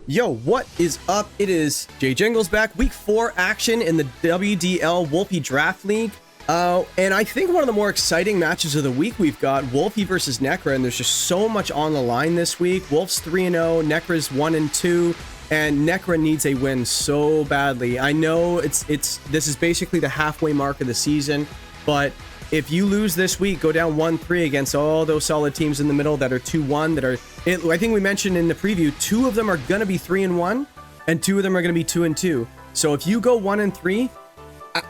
Yo, what is up? It is Jay Jingles back. Week 4 action in the WDL Wolfey Draft League. And I think one of the more exciting matches of the week, we've got Wolfey versus Nekkra, and there's just so much on the line this week. Wolf's 3-0, Nekkra's 1-2, and Nekkra needs a win so badly. I know this is basically the halfway mark of the season, but if you lose this week, go down 1-3 against all those solid teams in the middle that are 2-1, I think we mentioned in the preview, 2 of them are going to be 3-1, and 2 of them are going to be 2-2. So if you go 1-3,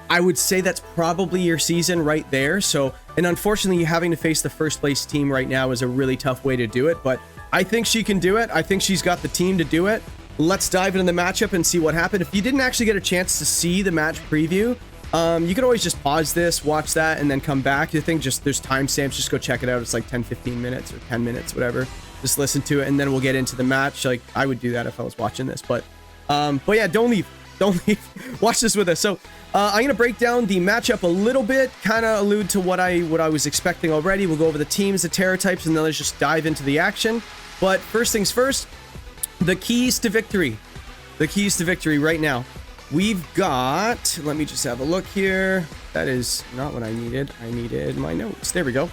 I would say that's probably your season right there. So, and unfortunately, having to face the first place team right now is a really tough way to do it, but I think she can do it. I think she's got the team to do it. Let's dive into the matchup and see what happened. If you didn't actually get a chance to see the match preview, you can always just pause this, watch that, and then come back. I think just there's timestamps. Just go check it out. It's like 10-15 minutes or 10 minutes, whatever. Just listen to it, and then we'll get into the match. Like, I would do that if I was watching this, but yeah, don't leave. Watch this with us. So I'm gonna break down the matchup a little bit, kind of allude to what I was expecting already. We'll go over the teams, the Terra types, and then let's just dive into the action. But first things first, the keys to victory. The keys to victory right now. We've got, let me just have a look here. That is not what I needed. I needed my notes. There we go.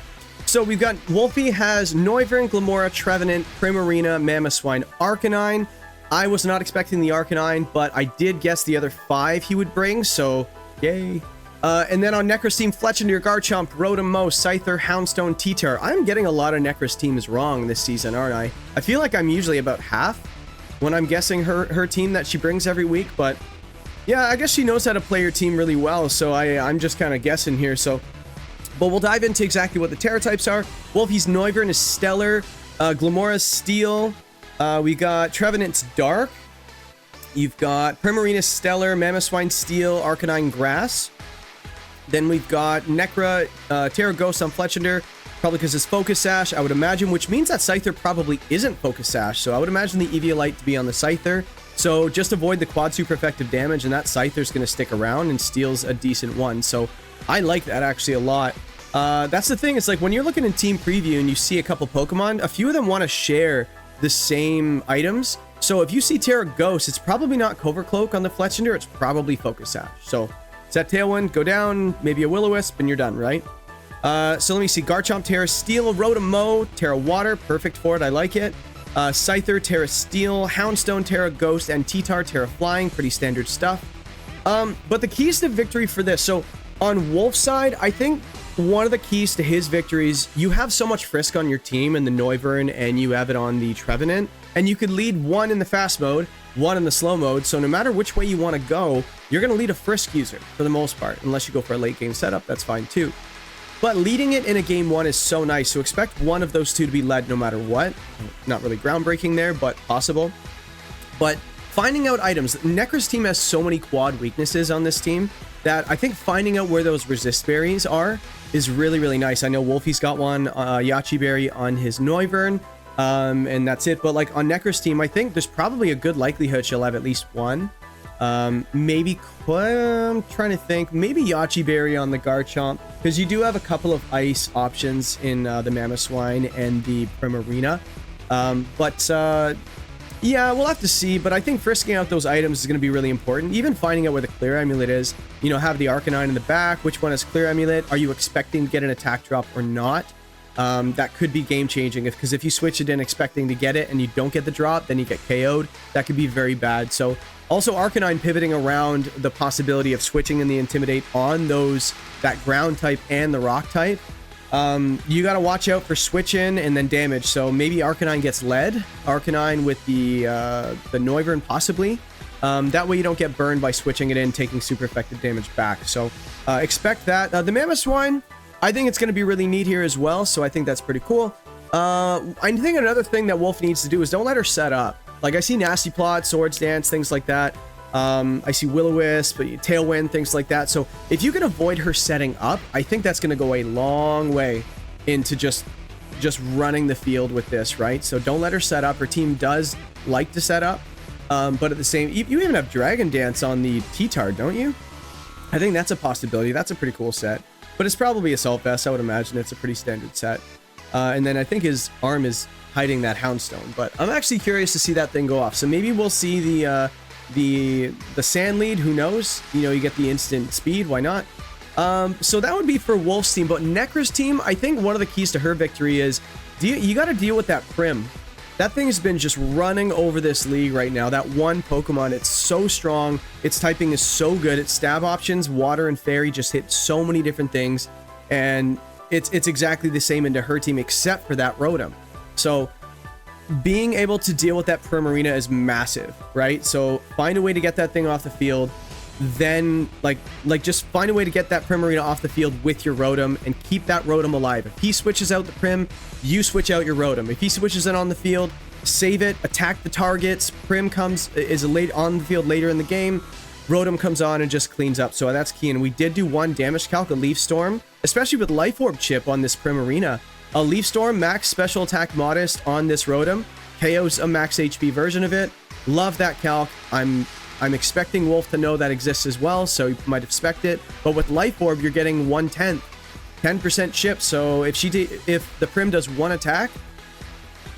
So we've got Wolfey has Noivern, Glimmora, Trevenant, Primarina, Mamoswine, Arcanine. I was not expecting the Arcanine, but I did guess the other 5 he would bring, so yay. And then on Nekkra's team, Fletchinder, Garchomp, Rotom, Scyther, Houndstone, T-Tar. I'm getting a lot of Nekkra's teams wrong this season, aren't I? I feel like I'm usually about half when I'm guessing her team that she brings every week, but yeah, I guess she knows how to play her team really well, so I'm just kind of guessing here. So, but we'll dive into exactly what the Terra types are. Wolfey's Noivern is Stellar, Glimmora's Steel, we got Trevenant's Dark, you've got Primarina Stellar, Mamoswine Steel, Arcanine Grass. Then we've got Nekkra, Terra Ghost on Fletchinder, probably because it's Focus Sash, I would imagine, which means that Scyther probably isn't Focus Sash, so I would imagine the Eviolite to be on the Scyther. So just avoid the quad super effective damage, and that Scyther's going to stick around and steals a decent one. So I like that actually a lot. That's the thing. It's like when you're looking in team preview and you see a couple Pokemon, a few of them want to share the same items. So if you see Terra Ghost, it's probably not Cover Cloak on the Fletchinder. It's probably Focus Sash. So set Tailwind, go down, maybe a Will-O-Wisp, and you're done, right? So let me see. Garchomp, Terra Steel, Rotom, Terra Water. Perfect for it. I like it. Scyther, Terra Steel, Houndstone, Terra Ghost, and T-Tar, Terra Flying. Pretty standard stuff. But the keys to victory for this. So on Wolf's side, I think one of the keys to his victories, you have so much Frisk on your team in the Noivern, and you have it on the Trevenant, and you could lead 1 in the fast mode, 1 in the slow mode. So no matter which way you want to go, you're going to lead a Frisk user for the most part, unless you go for a late game setup. That's fine too. But leading it in a game 1 is so nice, so expect one of those 2 to be led no matter what. Not really groundbreaking there, but possible. But finding out items, Nekkra's team has so many quad weaknesses on this team that I think finding out where those resist berries are is really, really nice. I know Wolfey's got one, Yachi Berry on his Noivern, and that's it. But like on Nekkra's team, I think there's probably a good likelihood she'll have at least one. Maybe, I'm trying to think, maybe Yachi Berry on the Garchomp, because you do have a couple of ice options in the Mamoswine and the Primarina. Yeah, we'll have to see, but I think frisking out those items is going to be really important. Even finding out where the Clear Amulet is, you know, have the Arcanine in the back, which one is Clear Amulet, are you expecting to get an attack drop or not? That could be game changing, because if you switch it in expecting to get it and you don't get the drop, then you get KO'd. That could be very bad. So also Arcanine pivoting around the possibility of switching in the Intimidate on that ground type and the rock type. You got to watch out for switch in and then damage. So maybe Arcanine gets led. Arcanine with the Noivern possibly. That way you don't get burned by switching it in, taking super effective damage back. So expect that. The Mamoswine, I think it's going to be really neat here as well. So I think that's pretty cool. I think another thing that Wolf needs to do is don't let her set up. Like I see Nasty Plot, Swords Dance, things like that. I see Will-O-Wisp, Tailwind, things like that. So if you can avoid her setting up, I think that's going to go a long way into just running the field with this, right? So don't let her set up. Her team does like to set up, but at the same, you even have Dragon Dance on the T-Tar, don't you? I think that's a possibility. That's a pretty cool set, but it's probably Assault Vest. I would imagine it's a pretty standard set. And then I think his arm is hiding that Houndstone. But I'm actually curious to see that thing go off. So maybe we'll see the sand lead. Who knows? You know, you get the instant speed. Why not? So that would be for Wolfe's team. But Nekkra's team, I think one of the keys to her victory is you got to deal with that Prim. That thing has been just running over this league right now. That one Pokemon, it's so strong. Its typing is so good. Its stab options, Water and Fairy, just hit so many different things. And it's exactly the same into her team, except for that Rotom. So being able to deal with that Primarina is massive, right? So find a way to get that thing off the field. Then like just find a way to get that Primarina off the field with your Rotom and keep that Rotom alive. If he switches out the Prim, you switch out your Rotom. If he switches it on the field, save it, attack the targets. Prim is late on the field later in the game. Rotom comes on and just cleans up. So that's key. And we did do one damage calc, a Leaf Storm, especially with Life Orb chip on this Primarina. A Leaf Storm, max special attack modest on this Rotom. KO's a max HP version of it. Love that calc. I'm expecting Wolfe to know that exists as well, so you might expect it. But with Life Orb, you're getting 1/10, 10% chip. So if the Prim does one attack,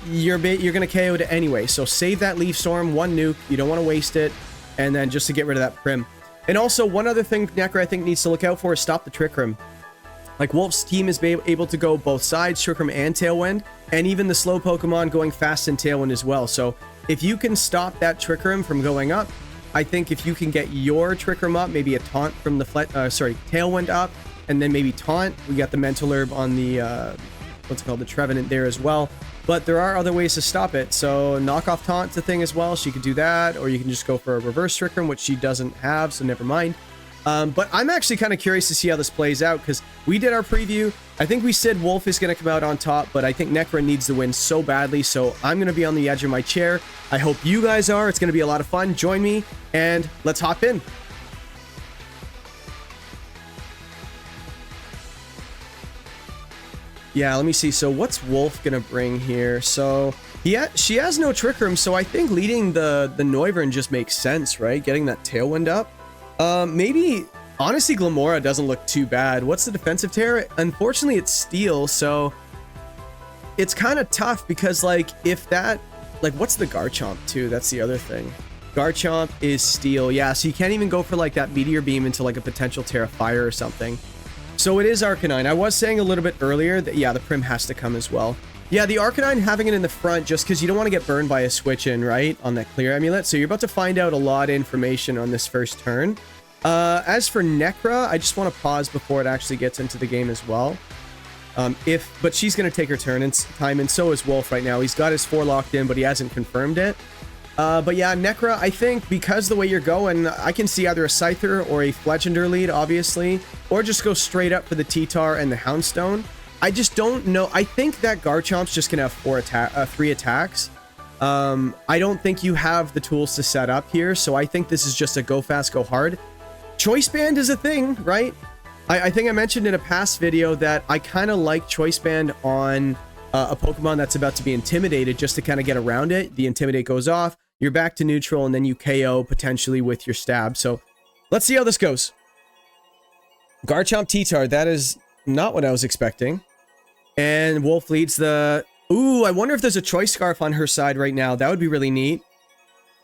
you're gonna KO it anyway. So save that Leaf Storm, one nuke. You don't want to waste it, and then just to get rid of that Prim. And also one other thing Nekkra I think needs to look out for is stop the Trick Room. Like Wolfe's team is able to go both sides, Trick Room and Tailwind, and even the slow Pokemon going fast in Tailwind as well. So if you can stop that Trick Room from going up, I think if you can get your Trick Room up, maybe a Taunt from the Tailwind up, and then maybe Taunt. We got the Mental Herb on the what's it called, the Trevenant there as well. But there are other ways to stop it. So knock off Taunt's a thing as well. She could do that, or you can just go for a reverse Trick Room, which she doesn't have, so never mind. But I'm actually kind of curious to see how this plays out, because we did our preview. I think we said Wolfe is going to come out on top, but I think Nekkra needs to win so badly, so I'm going to be on the edge of my chair. I hope you guys are. It's going to be a lot of fun. Join me, and let's hop in. Yeah, let me see. So what's Wolfe going to bring here? So she has no Trick Room, so I think leading the Noivern just makes sense, right? Getting that Tailwind up. Maybe, honestly, Glamora doesn't look too bad. What's the defensive terror? Unfortunately, it's Steel, so it's kind of tough because, like, if that, like, what's the Garchomp, too? That's the other thing. Garchomp is Steel. Yeah, so you can't even go for, like, that Meteor Beam into, like, a potential Terra Fire or something. So it is Arcanine. I was saying a little bit earlier that, yeah, the Prim has to come as well. Yeah, the Arcanine having it in the front just because you don't want to get burned by a switch in, right? On that Clear Amulet. So you're about to find out a lot of information on this first turn. As for Nekkra, I just want to pause before it actually gets into the game as well. But she's going to take her turn in time, and so is Wolfe right now. He's got his 4 locked in, but he hasn't confirmed it. But yeah, Nekkra, I think because the way you're going, I can see either a Scyther or a Fletchender lead, obviously, or just go straight up for the T-Tar and the Houndstone. I just don't know. I think that Garchomp's just going to have 3 attacks. I don't think you have the tools to set up here, so I think this is just a go fast, go hard. Choice Band is a thing, right? I think I mentioned in a past video that I kind of like Choice Band on a Pokemon that's about to be intimidated just to kind of get around it. The Intimidate goes off, you're back to neutral, and then you KO potentially with your stab. So let's see how this goes. Garchomp T-Tar, that is not what I was expecting. And Wolfe leads the... Ooh, I wonder if there's a Choice Scarf on her side right now. That would be really neat.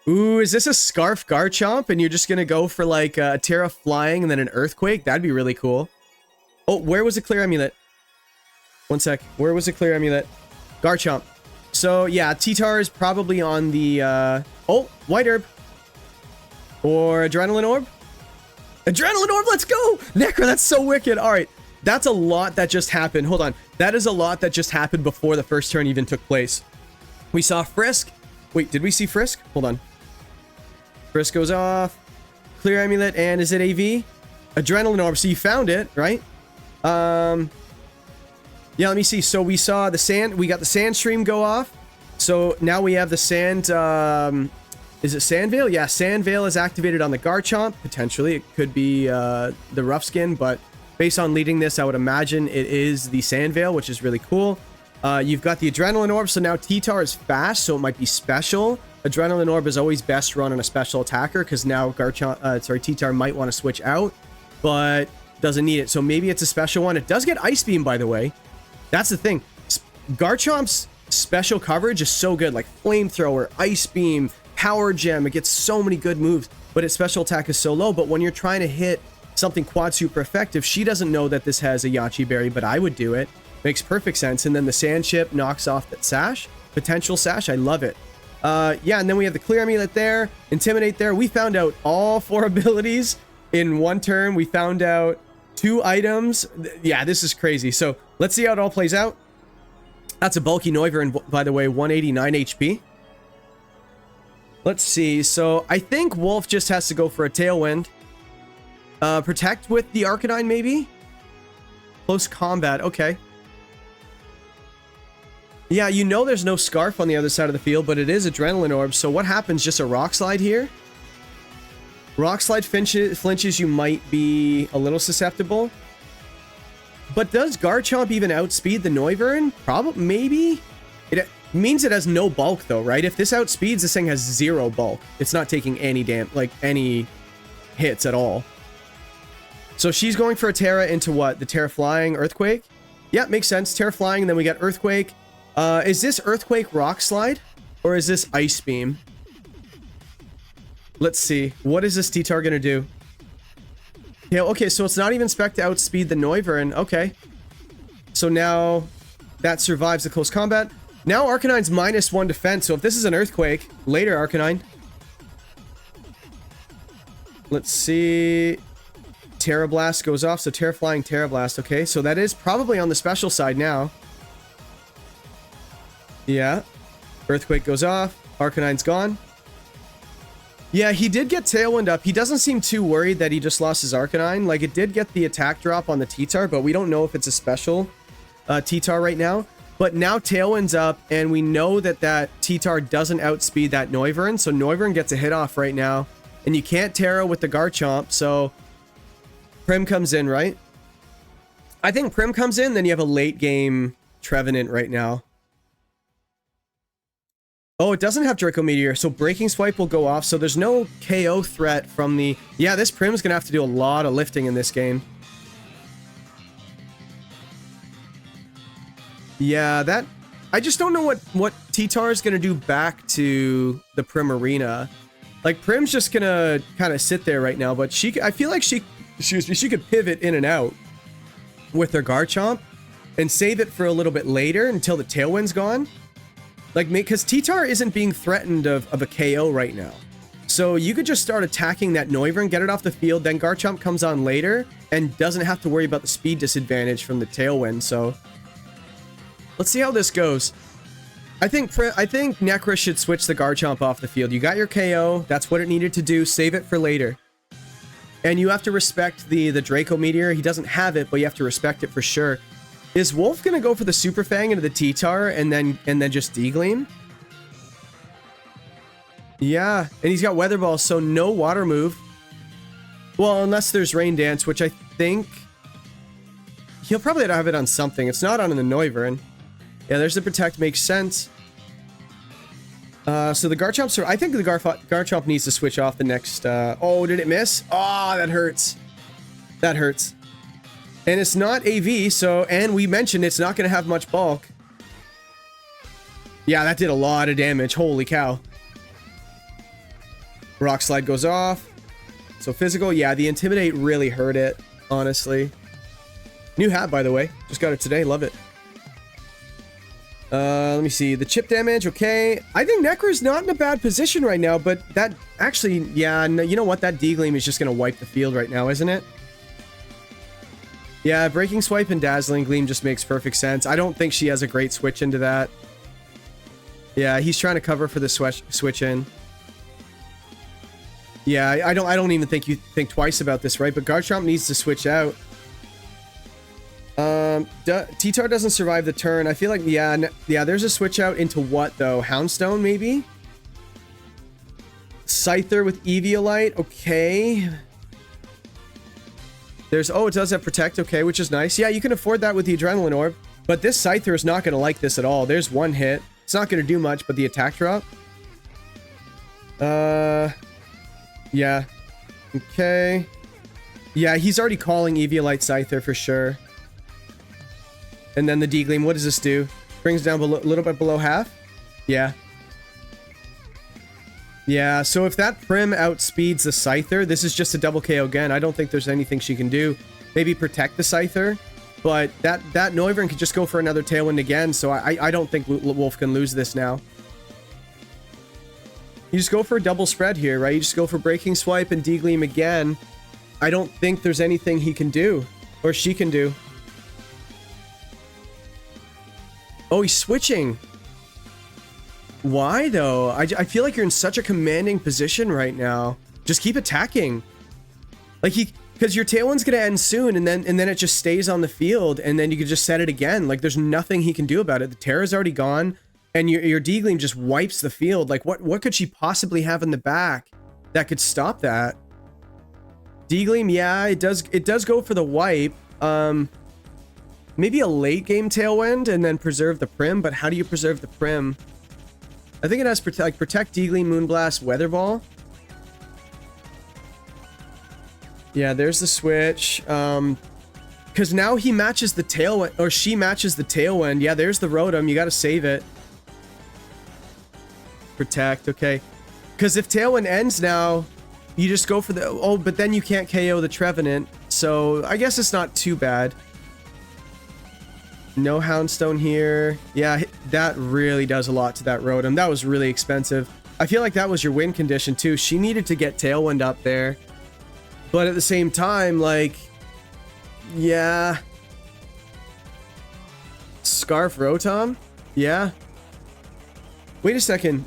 Ooh, is this a Scarf Garchomp? And you're just going to go for like a Terra Flying and then an Earthquake? That'd be really cool. Oh, where was the Clear Amulet? One sec. Where was the Clear Amulet? Garchomp. So, yeah, T-Tar is probably on the... Oh, White Herb. Or Adrenaline Orb? Adrenaline Orb, let's go! Nekkra, that's so wicked. All right. That's a lot that just happened. Hold on. That is a lot that just happened before the first turn even took place. We saw Frisk. Wait, did we see Frisk? Hold on. Frisk goes off. Clear Amulet, and is it AV? Adrenaline Orb. So you found it, right? Yeah, let me see. So we saw the sand. We got the Sand Stream go off. So now we have the Sand... is it Sand Veil? Yeah, Sand Veil is activated on the Garchomp. Potentially. It could be the Rough Skin, but... Based on leading this, I would imagine it is the Sand Veil, which is really cool. You've got the Adrenaline Orb, so now T-Tar is fast, so it might be special. Adrenaline Orb is always best run on a special attacker, because now T-Tar might want to switch out, but doesn't need it. So maybe it's a special one. It does get Ice Beam, by the way. That's the thing. Garchomp's special coverage is so good, like Flamethrower, Ice Beam, Power Gem. It gets so many good moves, but its special attack is so low. But when you're trying to hit something quad super effective, she doesn't know that this has a Yachi Berry, but I would do it. Makes perfect sense. And then the Sand Chip knocks off that Sash. Potential Sash, I love it. Yeah, and then we have the Clear Amulet there, Intimidate there. We found out all 4 abilities in one turn. We found out 2 items. Yeah, this is crazy. So let's see how it all plays out. That's a bulky Noivern, by the way, 189 HP. Let's see. So I think Wolf just has to go for a Tailwind. Protect with the Arcanine, maybe? Close combat. Okay. Yeah, you know there's no Scarf on the other side of the field, but it is Adrenaline Orb. So what happens? Just a Rock Slide here? Rock Slide flinches, you might be a little susceptible. But does Garchomp even outspeed the Noivern? Probably, maybe? It means it has no bulk though, right? If this outspeeds, this thing has 0 bulk. It's not taking any any hits at all. So she's going for a Terra into what? The Terra Flying Earthquake? Yeah, makes sense. Terra Flying, and then we got Earthquake. Is this Earthquake Rock Slide? Or is this Ice Beam? Let's see. What is this T-Tar gonna do? Yeah, okay, so it's not even spec to outspeed the Noivern. Okay. So now that survives the close combat. Now Arcanine's -1 defense, so if this is an Earthquake, later Arcanine. Let's see. Terra Blast goes off, so Terra Flying, Terra Blast. Okay, so that is probably on the special side now. Yeah. Earthquake goes off. Arcanine's gone. Yeah, he did get Tailwind up. He doesn't seem too worried that he just lost his Arcanine. Like, it did get the attack drop on the T-Tar, but we don't know if it's a special T-Tar right now. But now Tailwind's up, and we know that that T-Tar doesn't outspeed that Noivern, so Noivern gets a hit off right now. And you can't Terra with the Garchomp, so Prim comes in, right? I think Prim comes in, then you have a late game Trevenant right now. Oh, it doesn't have Draco Meteor, so Breaking Swipe will go off, so there's no KO threat from the... Yeah, this Prim's gonna have to do a lot of lifting in this game. Yeah, that... I just don't know what T-Tar is gonna do back to the Primarina. Like, Prim's just gonna kind of sit there right now, but she... I feel like she... Excuse me, she could pivot in and out with her Garchomp and save it for a little bit later until the Tailwind's gone. Like, because T-Tar isn't being threatened of a KO right now. So you could just start attacking that Noivern, get it off the field, then Garchomp comes on later and doesn't have to worry about the speed disadvantage from the Tailwind. So let's see how this goes. I think Nekkra should switch the Garchomp off the field. You got your KO. That's what it needed to do. Save it for later. And you have to respect the Draco Meteor. He doesn't have it, but you have to respect it for sure. Is Wolf gonna go for the Super Fang into the T-Tar and then just D-Gleam? Yeah, and he's got Weather Ball, so no water move. Well, unless there's Rain Dance, which I think he'll probably have it on something. It's not on the Noivern. Yeah, there's the Protect, makes sense. So the Garchomp, I think the Garchomp needs to switch off the next. Oh, did it miss? Oh, that hurts. That hurts. And it's not AV, so, and we mentioned it's not going to have much bulk. Yeah, that did a lot of damage. Holy cow. Rock Slide goes off. So physical, yeah, the Intimidate really hurt it, honestly. New hat, by the way. Just got it today. Love it. Let me see. The chip damage, okay. I think Nekkra's not in a bad position right now, but that actually, yeah, no, you know what? That D-Gleam is just going to wipe the field right now, isn't it? Yeah, Breaking Swipe and Dazzling Gleam just makes perfect sense. I don't think she has a great switch into that. Yeah, he's trying to cover for the switch in. Yeah, I don't even think you think twice about this, right? But Garchomp needs to switch out. T-Tar doesn't survive the turn. I feel like, yeah, there's a switch out into what, though? Houndstone, maybe? Scyther with Eviolite, okay. There's, oh, it does have Protect, okay, which is nice. Yeah, you can afford that with the Adrenaline Orb. But this Scyther is not going to like this at all. There's one hit. It's not going to do much, but the attack drop. Yeah. Okay. Yeah, he's already calling Eviolite Scyther for sure. And then the D-Gleam, what does this do? brings down a little bit below half. Yeah. Yeah, so if that Prim outspeeds the Scyther, this is just a double KO again. I don't think there's anything she can do. Maybe protect the Scyther, but that Noivern could just go for another Tailwind again, so I don't think Wolf can lose this now. You just go for a double spread here, right? You just go for Breaking Swipe and D-Gleam again. I don't think there's anything he can do, or she can do. Oh, he's switching. Why though? I feel like you're in such a commanding position right now. Just keep attacking. Like because your Tailwind's gonna end soon, and then it just stays on the field, and then you can just set it again. Like there's nothing he can do about it. The Terra's already gone, and your D-Gleam just wipes the field. Like what could she possibly have in the back that could stop that? D-Gleam, yeah, it does go for the wipe. Maybe a late game Tailwind and then preserve the Prim, but how do you preserve the Prim? I think it has protect D-Gleam, Moonblast, Weather Ball. Yeah, there's the switch. Because now he matches the Tailwind, or she matches the Tailwind. Yeah, there's the Rotom. You got to save it. Protect, okay. Because if Tailwind ends now, you just go for the... Oh, but then you can't KO the Trevenant. So I guess it's not too bad. No Houndstone here. Yeah, that really does a lot to that Rotom. That was really expensive. I feel like that was your win condition too. She needed to get Tailwind up there. But at the same time, like... Yeah. Scarf Rotom? Yeah. Wait a second.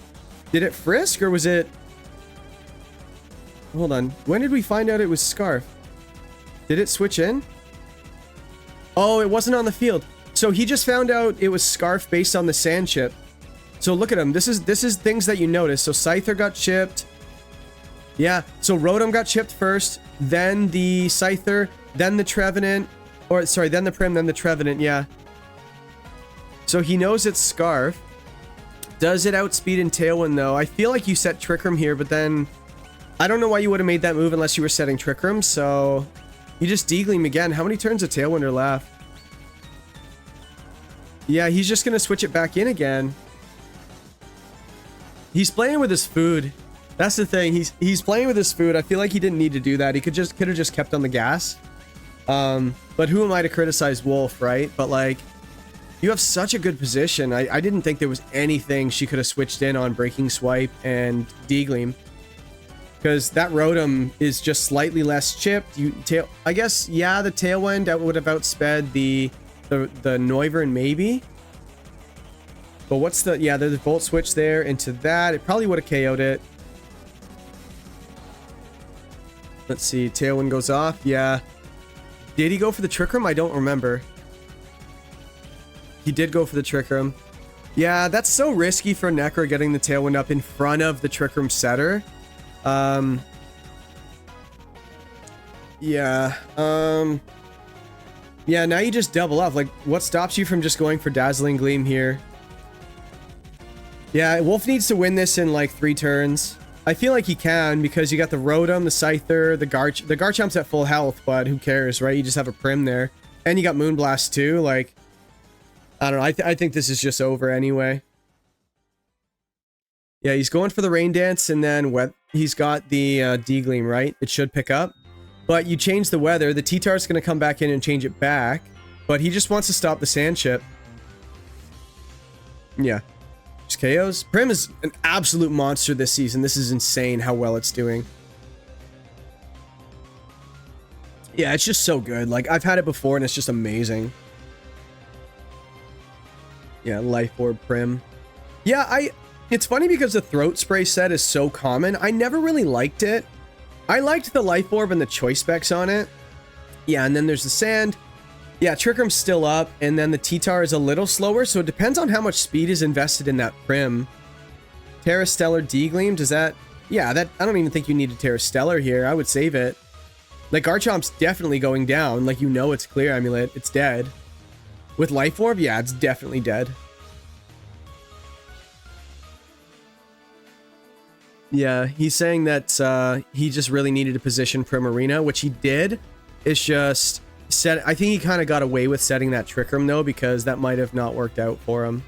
Did it frisk or was it... Hold on. When did we find out it was Scarf? Did it switch in? Oh, it wasn't on the field. So he just found out it was Scarf based on the sand chip. So look at him. This is things that you notice. So Scyther got chipped. Yeah. So Rotom got chipped first, then the Scyther, then the Trevenant, or sorry, then the Prim, then the Trevenant. Yeah. So he knows it's Scarf. Does it outspeed in Tailwind though? I feel like you set Trick Room here, but then I don't know why you would have made that move unless you were setting Trick Room. So you just D-Gleam again. How many turns of Tailwind are left? Yeah, he's just gonna switch it back in again. He's playing with his food. That's the thing. He's playing with his food. I feel like he didn't need to do that. He could have just kept on the gas. But who am I to criticize Wolf, right? But like, you have such a good position. I didn't think there was anything she could have switched in on Breaking Swipe and D-Gleam. Because that Rotom is just slightly less chipped. I guess, yeah, the Tailwind that would have outsped the Noivern maybe. But what's the... Yeah, there's a Volt Switch there into that. It probably would have KO'd it. Let's see. Tailwind goes off. Yeah. Did he go for the Trick Room? I don't remember. He did go for the Trick Room. Yeah, that's so risky for Nekkra getting the Tailwind up in front of the Trick Room setter. Yeah. Yeah, now you just double up. Like, what stops you from just going for Dazzling Gleam here? Yeah, Wolf needs to win this in like 3 turns. I feel like he can because you got the Rotom, the Scyther, the Garchomp's at full health, but who cares, right? You just have a Prim there. And you got Moonblast too. Like, I don't know. I think this is just over anyway. Yeah, he's going for the Rain Dance, and then he's got the D-Gleam, right? It should pick up. But you change the weather. The T-Tar's going to come back in and change it back. But he just wants to stop the sand chip. Yeah. Just KOs. Prim is an absolute monster this season. This is insane how well it's doing. Yeah, it's just so good. Like, I've had it before and it's just amazing. Yeah, Life Orb Prim. Yeah, it's funny because the Throat Spray set is so common. I never really liked it. I liked the Life Orb and the choice specs on it. Yeah, and then there's the Sand. Yeah, Trick Room's still up, and then the T-Tar is a little slower, so it depends on how much speed is invested in that Prim. Terra Stellar D-Gleam, does that... Yeah, that I don't even think you need a Terra Stellar here. I would save it. Like, Garchomp's definitely going down. Like, you know it's clear Amulet. It's dead. With Life Orb, yeah, it's definitely dead. Yeah, he's saying that he just really needed to position Primarina, which he did. It's just... I think he kind of got away with setting that Trick Room, though, because that might have not worked out for him.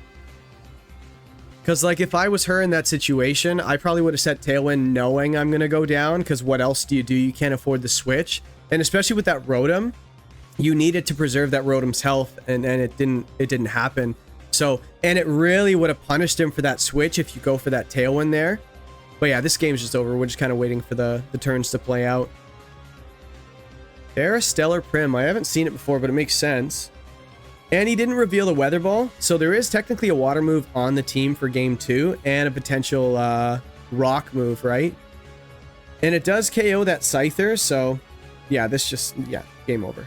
Because, like, if I was her in that situation, I probably would have set Tailwind knowing I'm going to go down, because what else do? You can't afford the switch. And especially with that Rotom, you needed to preserve that Rotom's health, and it didn't happen. So, and it really would have punished him for that switch if you go for that Tailwind there. But yeah, this game's just over. We're just kind of waiting for the turns to play out. There's Stellar Prim. I haven't seen it before, but it makes sense. And he didn't reveal the Weather Ball, so there is technically a water move on the team for game 2 and a potential rock move, right? And it does KO that Scyther, so yeah, game over.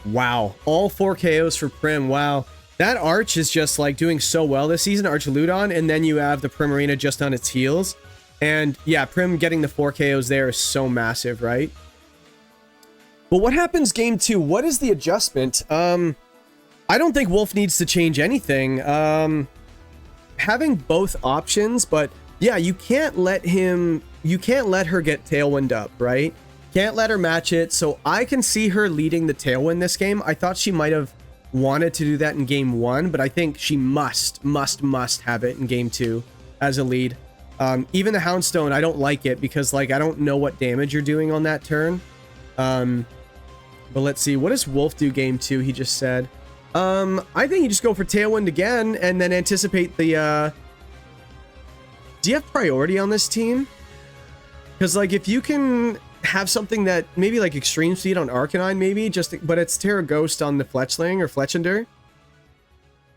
Wow, all 4 KOs for Prim. Wow, that Arch is just like doing so well this season, Archaludon, and then you have the Primarina just on its heels. And yeah, Prim getting the 4 KOs there is so massive, right? But what happens game 2? What is the adjustment? I don't think Wolfe needs to change anything. Having both options, but yeah, you can't let her get Tailwind up, right? Can't let her match it. So I can see her leading the Tailwind this game. I thought she might have wanted to do that in game 1, but I think she must have it in game 2 as a lead. Even the Houndstone, I don't like it because, like, I don't know what damage you're doing on that turn. But let's see. What does Wolfe do game 2? He just said. I think you just go for Tailwind again and then anticipate the, do you have priority on this team? Because, like, if you can have something that maybe like Extreme Speed on Arcanine, maybe but it's Terra Ghost on the Fletchling or Fletchender.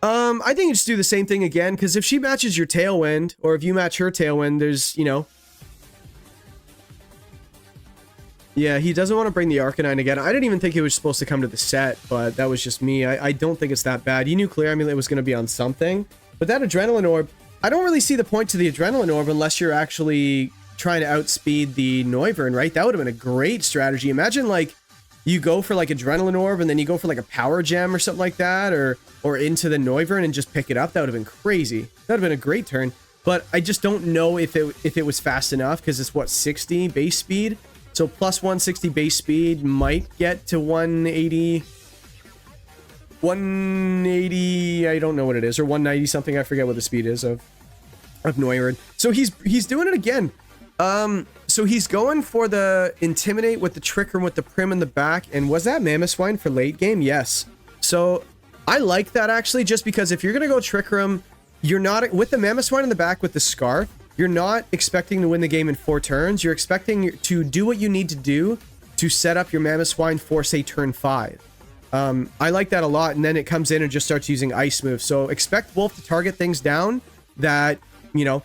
I think you just do the same thing again, because if she matches your Tailwind, or if you match her Tailwind, there's, you know. Yeah, he doesn't want to bring the Arcanine again. I didn't even think it was supposed to come to the set, but that was just me. I don't think it's that bad. You knew Clear Amulet was going to be on something, but that Adrenaline Orb, I don't really see the point to the Adrenaline Orb unless you're actually trying to outspeed the Noivern, right? That would have been a great strategy. Imagine, like, you go for, like, Adrenaline Orb, and then you go for, like, a Power Gem or something like that, or into the Noivern and just pick it up. That would have been crazy. That would have been a great turn, but I just don't know if it was fast enough, because it's, what, 60 base speed? So plus 160 base speed might get to 180. 180, I don't know what it is, or 190 something. I forget what the speed is of Noivern. So he's doing it again. So he's going for the Intimidate with the Trick Room with the Prim in the back. And was that Mamoswine for late game? Yes. So I like that, actually, just because if you're going to go Trick Room, you're not with the Mamoswine in the back with the Scarf. You're not expecting to win the game in 4 turns. You're expecting to do what you need to do to set up your Mamoswine for, say, turn 5. I like that a lot. And then it comes in and just starts using Ice moves. So expect Wolfe to target things down that, you know,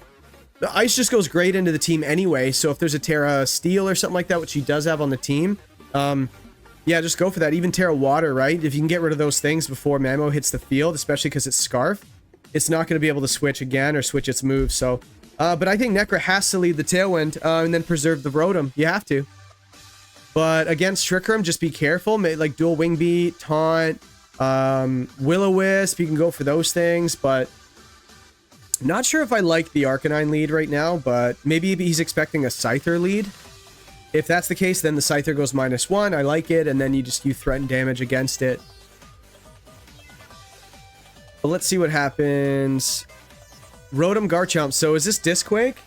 the Ice just goes great into the team anyway. So if there's a Terra Steel or something like that, which he does have on the team, yeah, just go for that. Even Terra Water, right? If you can get rid of those things before Mamo hits the field, especially because it's Scarf, it's not going to be able to switch again or switch its moves. So... but I think Nekkra has to lead the Tailwind and then preserve the Rotom. You have to. But against Trick Room, just be careful. Like dual Wing Beat, Taunt, Will-O-Wisp. You can go for those things. But not sure if I like the Arcanine lead right now. But maybe he's expecting a Scyther lead. If that's the case, then the Scyther goes -1. I like it. And then you threaten damage against it. But let's see what happens. Rotom Garchomp. So is this Disquake?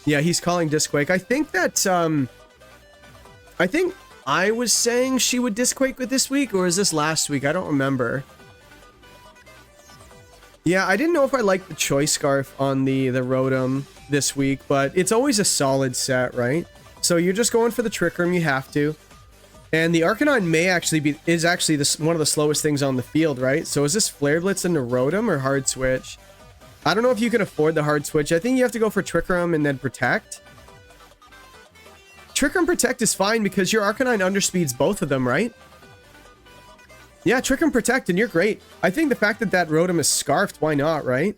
Yeah, he's calling Disquake. I think that, I think I was saying she would Disquake with this week, or is this last week? I don't remember. Yeah, I didn't know if I liked the Choice Scarf on the Rotom this week, but it's always a solid set, right? So you're just going for the Trick Room, you have to. And the Arcanine may actually is actually one of the slowest things on the field, right? So is this Flare Blitz into Rotom or Hard Switch? I don't know if you can afford the hard switch. I think you have to go for Trick Room and then Protect. Trick Room Protect is fine because your Arcanine underspeeds both of them, right? Yeah, Trick Room Protect and you're great. I think the fact that Rotom is Scarfed, why not, right?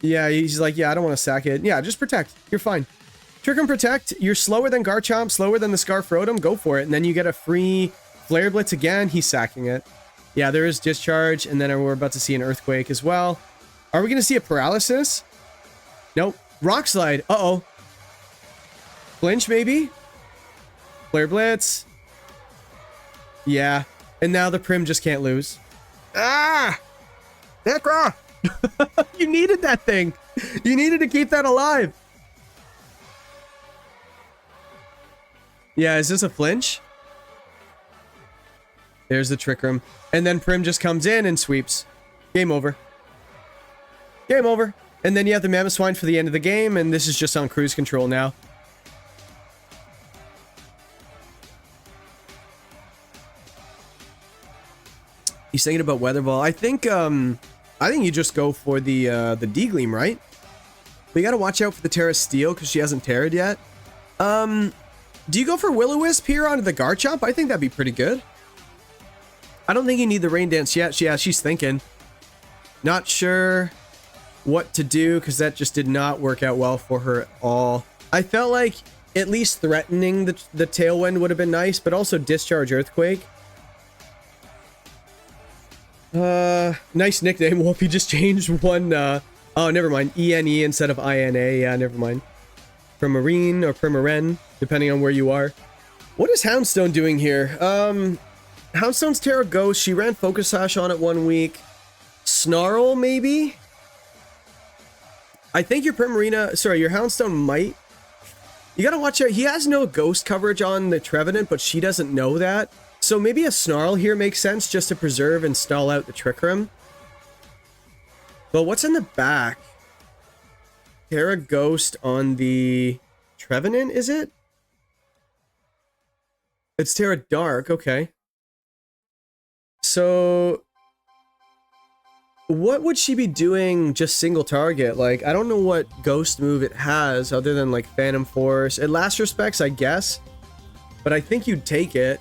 Yeah, he's like, yeah, I don't want to sack it. Yeah, just Protect. You're fine. Trick Room Protect, you're slower than Garchomp, slower than the Scarf Rotom, go for it. And then you get a free Flare Blitz again, he's sacking it. Yeah, there is Discharge, and then we're about to see an Earthquake as well. Are we going to see a Paralysis? Nope. Rock Slide. Uh-oh. Flinch, maybe? Flare Blitz. Yeah. And now the Prim just can't lose. Ah! Nekkra! You needed that thing. You needed to keep that alive. Yeah, is this a flinch? There's the Trick Room. And then Prim just comes in and sweeps. Game over. Game over. And then you have the Mamoswine for the end of the game, and this is just on cruise control now. He's thinking about Weather Ball. I think you just go for the D-Gleam, right? We gotta watch out for the Terra Steel because she hasn't Terra'd yet. Do you go for Will-O-Wisp here onto the Garchomp? I think that'd be pretty good. I don't think you need the Rain Dance yet. Yeah, she's thinking. Not sure what to do because that just did not work out well for her at all. I felt like at least threatening the Tailwind would have been nice, but also Discharge Earthquake. Nice nickname. Wolfey just changed one, oh, never mind. ENE instead of INA. Yeah, never mind. Primarine or Primarin, depending on where you are. What is Houndstone doing here? Houndstone's Terra Ghost. She ran Focus Sash on it 1 week. Snarl, maybe? I think your Primarina, sorry, your Houndstone might. You gotta watch out. He has no Ghost coverage on the Trevenant, but she doesn't know that. So maybe a Snarl here makes sense just to preserve and stall out the Trick Room. But what's in the back? Terra Ghost on the Trevenant, is it? It's Terra Dark, okay. So what would she be doing just single target? Like, I don't know what Ghost move it has other than like Phantom Force. At last respects, I guess. But I think you'd take it.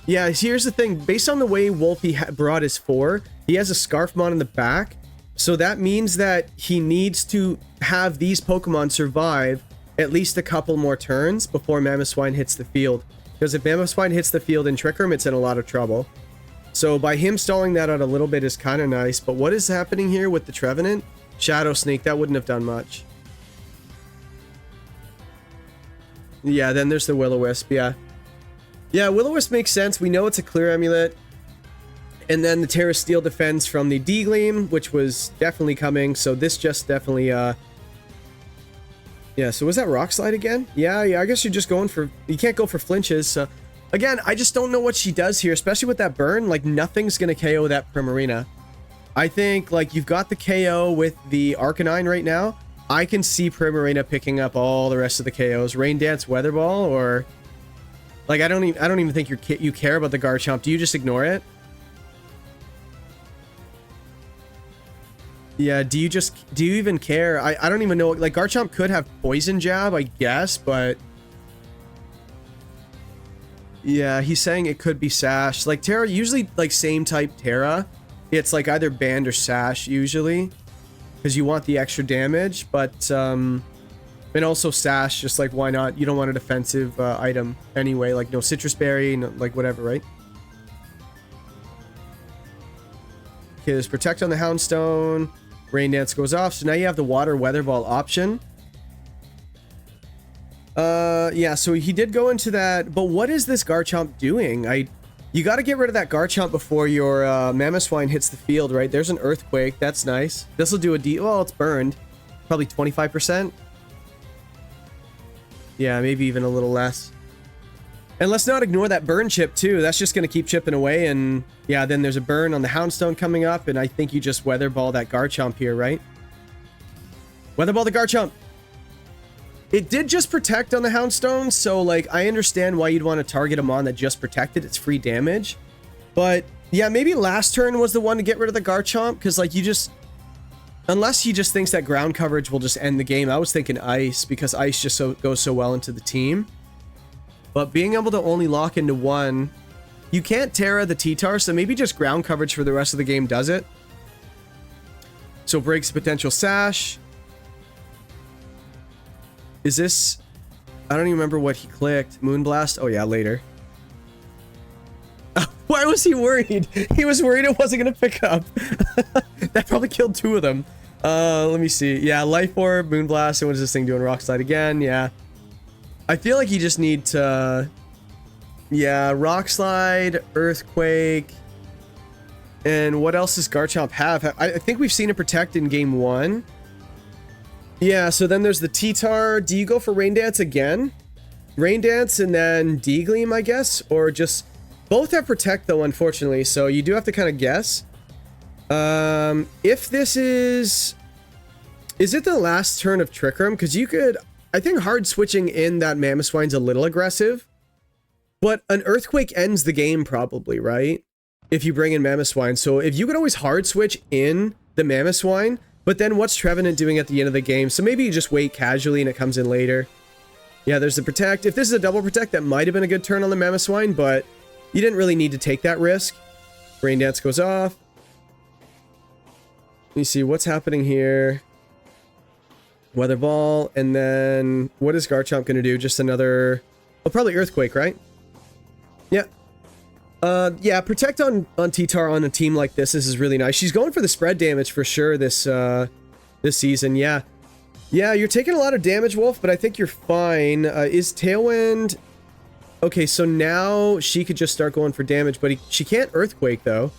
Yeah, here's the thing. Based on the way Wolfey brought his 4, he has a Scarfmon in the back. So that means that he needs to have these Pokemon survive at least a couple more turns before Mamoswine hits the field. Because if Mamoswine hits the field in Trick Room, it's in a lot of trouble. So by him stalling that out a little bit is kind of nice. But what is happening here with the Trevenant? Shadow Sneak, that wouldn't have done much. Yeah, then there's the Will-O-Wisp, yeah. Yeah, Will-O-Wisp makes sense. We know it's a clear amulet. And then the Terra Steel defense from the D-Gleam, which was definitely coming. So this just definitely, yeah, so was that Rock Slide again? Yeah, I guess you're just going for... You can't go for flinches, so... Again, I just don't know what she does here, especially with that burn. Like, nothing's going to KO that Primarina. I think, like, you've got the KO with the Arcanine right now. I can see Primarina picking up all the rest of the KOs. Rain Dance, Weather Ball, or... Like, I don't even think you care about the Garchomp. Do you just ignore it? Yeah, do you even care? I don't even know. Like, Garchomp could have Poison Jab, I guess, but... Yeah, he's saying it could be Sash. Like, Terra, usually, like, same type Terra. It's, like, either Band or Sash, usually. Because you want the extra damage, but, and also Sash, just, like, why not? You don't want a defensive item anyway. Like, no Citrus Berry, no, like, whatever, right? Okay, there's Protect on the Houndstone. Rain Dance goes off. So now you have the Water Weather Ball option. Yeah, so he did go into that, but what is this Garchomp doing? You got to get rid of that Garchomp before your Mamoswine hits the field, right? There's an Earthquake. That's nice. This will do a well, it's burned. Probably 25%. Yeah, maybe even a little less. And let's not ignore that burn chip, too. That's just going to keep chipping away, and yeah, then there's a burn on the Houndstone coming up, and I think you just Weather Ball that Garchomp here, right? Weather Ball the Garchomp! It did just protect on the Houndstone, so, like, I understand why you'd want to target him on that just protected. It's free damage. But, yeah, maybe last turn was the one to get rid of the Garchomp, because, like, you just... Unless he just thinks that ground coverage will just end the game. I was thinking Ice, because Ice just goes so well into the team. But being able to only lock into one... You can't Terra the T-Tar, so maybe just ground coverage for the rest of the game does it. So breaks potential Sash... Is this... I don't even remember what he clicked. Moonblast? Oh, yeah, later. Why was he worried? He was worried it wasn't going to pick up. That probably killed 2 of them. Let me see. Yeah, Life Orb, Moonblast, and what is this thing doing? Rock Slide again, yeah. I feel like you just need to... Yeah, Rock Slide, Earthquake... And what else does Garchomp have? I think we've seen it protect in game 1. Yeah, so then there's the T-Tar. Do you go for Rain Dance again? Rain Dance and then D-Gleam, I guess? Or just... Both have protect, though, unfortunately, so you do have to kind of guess. If this is... Is it the last turn of Trick Room? Because you could... I think hard switching in that Mamoswine's a little aggressive. But an Earthquake ends the game, probably, right? If you bring in Mamoswine. So if you could always hard switch in the Mamoswine... But then what's Trevenant doing at the end of the game? So maybe you just wait casually and it comes in later. Yeah, there's the protect. If this is a double protect, that might have been a good turn on the Mamoswine, but you didn't really need to take that risk. Rain Dance goes off. Let me see what's happening here. Weather Ball, and then what is Garchomp going to do? Just another... Oh, probably Earthquake, right? Yeah. Yeah, protect on T-Tar on a team like this is really nice. She's going for the spread damage for sure this season, yeah. Yeah, you're taking a lot of damage, Wolf, but I think you're fine. Is Tailwind... Okay, so now she could just start going for damage, but she can't Earthquake, though.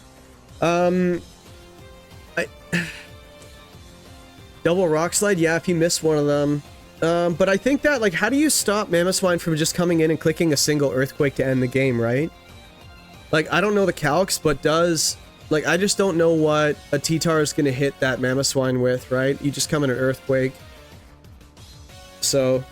Double Rock Slide, yeah, if you miss one of them. But I think that, like, how do you stop Mamoswine from just coming in and clicking a single Earthquake to end the game, right? Like, I don't know the calcs, but does... Like, I just don't know what a T-Tar is going to hit that Mamoswine with, right? You just come in an Earthquake. So...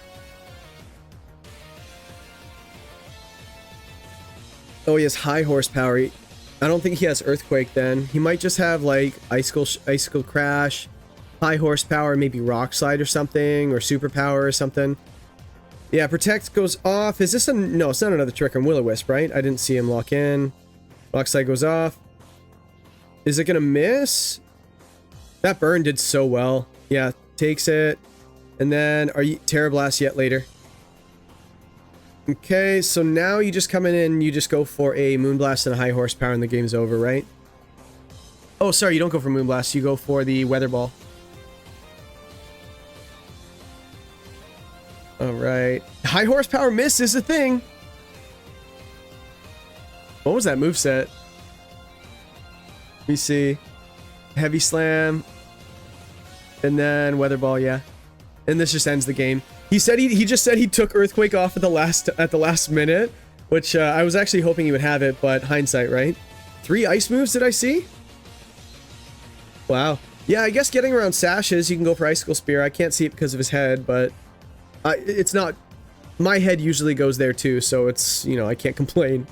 Oh, he has high horsepower. I don't think he has Earthquake then. He might just have, like, Icicle Crash, high horsepower, maybe Rock Slide or something, or Superpower or something. Yeah, Protect goes off. Is this a... No, it's not another Trick Room. Will-O-Wisp, right? I didn't see him lock in. Rock Slide goes off. Is it gonna miss? That burn did so well. Yeah, takes it. And then, are you... Terra Blast yet later. Okay, so now you just come in and you just go for a Moonblast and a high horsepower and the game's over, right? Oh, sorry, you don't go for Moonblast. You go for the Weather Ball. Alright. High horsepower miss is a thing. What was that moveset? Let me see. Heavy Slam. And then Weather Ball, yeah. And this just ends the game. He said he just said he took Earthquake off at the last minute, which I was actually hoping he would have it, but hindsight, right? 3 ice moves did I see? Wow. Yeah, I guess getting around sashes, you can go for Icicle Spear. I can't see it because of his head, but it's not... My head usually goes there too, so it's, you know, I can't complain.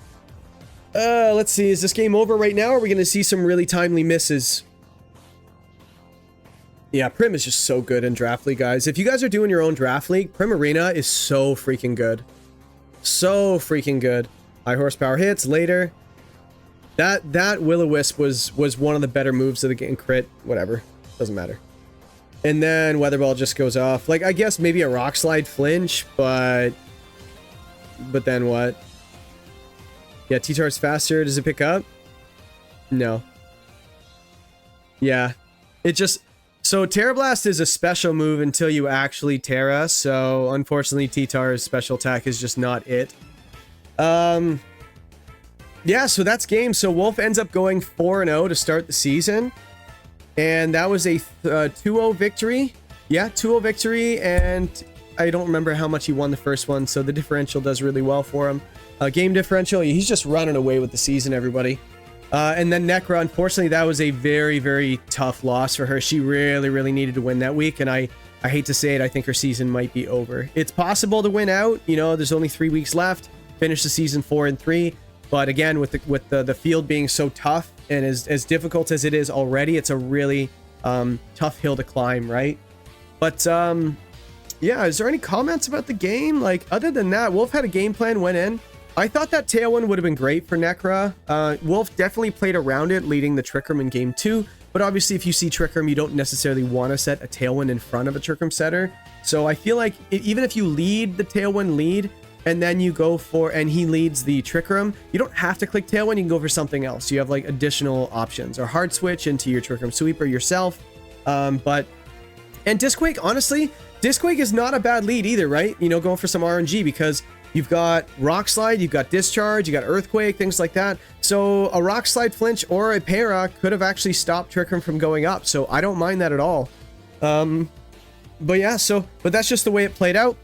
Let's see. Is this game over right now, or are we going to see some really timely misses? Yeah, Prim is just so good in Draft League, guys. If you guys are doing your own Draft League, Primarina is so freaking good. So freaking good. High horsepower hits later. That Will-O-Wisp was one of the better moves of the game. Crit, whatever. Doesn't matter. And then Weather Ball just goes off. Like, I guess maybe a Rock Slide flinch, but then what? Yeah, T-Tar's faster. Does it pick up? No. Yeah. It just... So Terra Blast is a special move until you actually Terra, so unfortunately T-Tar's special attack is just not it. Yeah, so that's game. So Wolf ends up going 4-0 to start the season. And that was a 2-0 victory. Yeah, 2-0 victory, and I don't remember how much he won the first one, so the differential does really well for him. Game differential, he's just running away with the season, everybody. And then Nekkra, unfortunately, that was a very, very tough loss for her. She really, really needed to win that week, and I hate to say it, I think her season might be over. It's possible to win out. You know, there's only 3 weeks left. Finish the season 4-3. But again, with the field being so tough and as difficult as it is already, it's a really tough hill to climb, right? But yeah, is there any comments about the game? Like, other than that, Wolf had a game plan, went in. I thought that Tailwind would have been great for Nekkra. Wolf definitely played around it, leading the Trick Room in game 2. But obviously, if you see Trick Room, you don't necessarily want to set a Tailwind in front of a Trick Room setter. So I feel like even if you lead the Tailwind lead, and then you go for, and he leads the Trick Room, you don't have to click Tailwind, you can go for something else. You have like additional options, or hard switch into your Trick Room Sweeper yourself. And Discquake, honestly, Discquake is not a bad lead either, right? You know, going for some RNG, because You've got Rock Slide, you've got Discharge, you got Earthquake, things like that. So a Rock Slide flinch or a Para could have actually stopped Trickroom from going up. So I don't mind that at all. But yeah, but that's just the way it played out.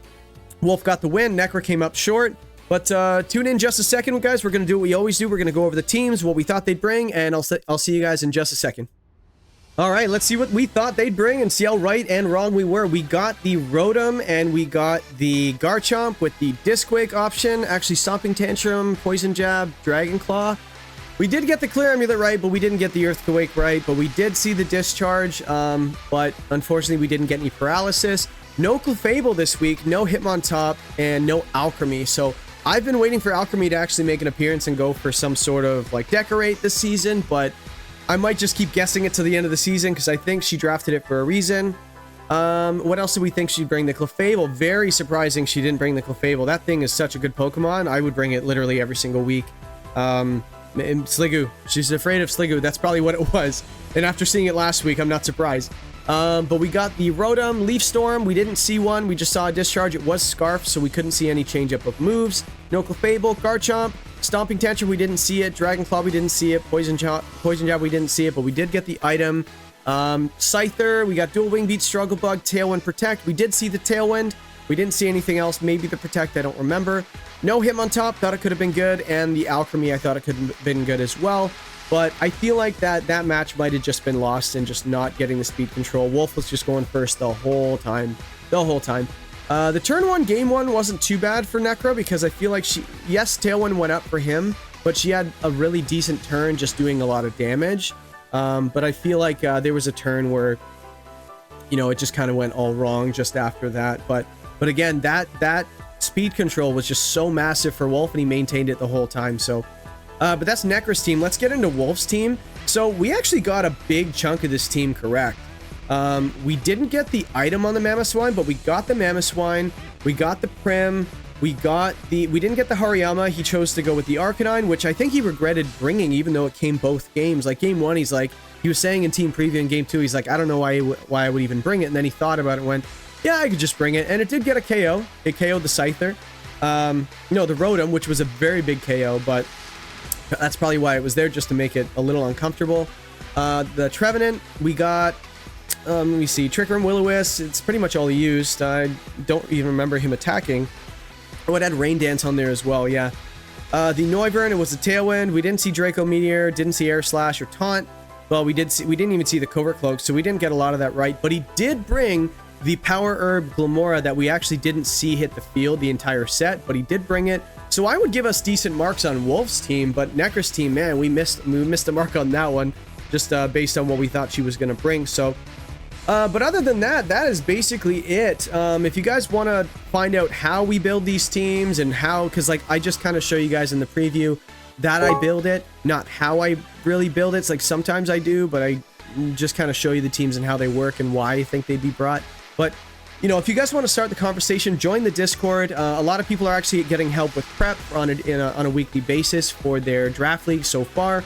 Wolf got the win. Nekkra came up short. But tune in just a second, guys. We're going to do what we always do. We're going to go over the teams, what we thought they'd bring, and I'll see you guys in just a second. All right, let's see what we thought they'd bring and see how right and wrong we were. We got the Rotom and we got the Garchomp with the Disquake option. Actually, Stomping Tantrum, Poison Jab, Dragon Claw. We did get the Clear Amulet right, but we didn't get the Earthquake right. But we did see the Discharge, but unfortunately, we didn't get any Paralysis. No Clefable this week, no Hitmontop, and no Alchemy. So I've been waiting for Alchemy to actually make an appearance and go for some sort of like Decorate this season, but I might just keep guessing it to the end of the season because I think she drafted it for a reason. What else did we think she'd bring? The Clefable. Very surprising she didn't bring the Clefable. That thing is such a good Pokemon. I would bring it literally every single week. Sliggoo. She's afraid of Sliggoo. That's probably what it was. And after seeing it last week, I'm not surprised. But we got the Rotom, Leaf Storm. We didn't see one. We just saw a Discharge. It was Scarf, so we couldn't see any change up of moves. No Clefable. Garchomp. Stomping Tantrum, we didn't see it. Dragon Claw, we didn't see it. Poison Jab, we didn't see it, but we did get the item. Scyther, we got Dual Wing Beat, Struggle Bug, Tailwind, Protect. We did see the Tailwind. We didn't see anything else. Maybe the Protect, I don't remember. No Hitmontop, thought it could have been good. And the Alchemy, I thought it could have been good as well. But I feel like that match might have just been lost and just not getting the speed control. Wolf was just going first the whole time. The turn 1, game 1 wasn't too bad for Nekkra because I feel like yes, Tailwind went up for him, but she had a really decent turn just doing a lot of damage. But I feel like there was a turn where, you know, it just kind of went all wrong just after that. But again, that speed control was just so massive for Wolf and he maintained it the whole time. So, but that's Nekkra's team. Let's get into Wolf's team. So we actually got a big chunk of this team correct. We didn't get the item on the Mamoswine, but we got the Mamoswine, we got the Prim, we didn't get the Hariyama. He chose to go with the Arcanine, which I think he regretted bringing, even though it came both games. Like game 1, he was saying in team preview, in game 2, he's like, I don't know why I would even bring it. And then he thought about it and went, yeah, I could just bring it. And it did get a KO. It KO'd the Scyther. No, the Rotom, which was a very big KO, but that's probably why it was there, just to make it a little uncomfortable. The Trevenant, we got, let me see, Trick Room, Will-O-Wisp. It's pretty much all he used. I don't even remember him attacking. Oh, it had Rain Dance on there as well, yeah. The Noivern, it was a Tailwind. We didn't see Draco Meteor, didn't see Air Slash or Taunt. Well, we didn't even see the Covert Cloak, so we didn't get a lot of that right. But he did bring the Power Herb Glamora that we actually didn't see hit the field the entire set, but he did bring it. So I would give us decent marks on Wolf's team, but Nekkra's team, man, we missed the mark on that one, just based on what we thought she was going to bring. So, but other than that, that is basically it. If you guys want to find out how we build these teams and how, because like I just kind of show you guys in the preview that I build it, not how I really build it. It's like sometimes I do, but I just kind of show you the teams and how they work and why I think they'd be brought. But, you know, if you guys want to start the conversation, join the Discord. A lot of people are actually getting help with prep on a weekly basis for their draft league so far.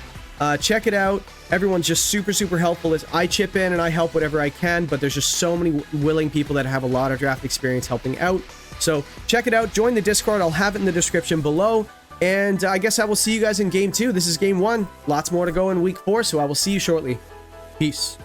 Check it out. Everyone's just super helpful. As I chip in and I help whatever I can, but there's just so many willing people that have a lot of draft experience helping out. So check it out. Join the Discord. I'll have it in the description below. And I guess I will see you guys in game 2. This is game 1. Lots more to go in week 4, so I will see you shortly. Peace.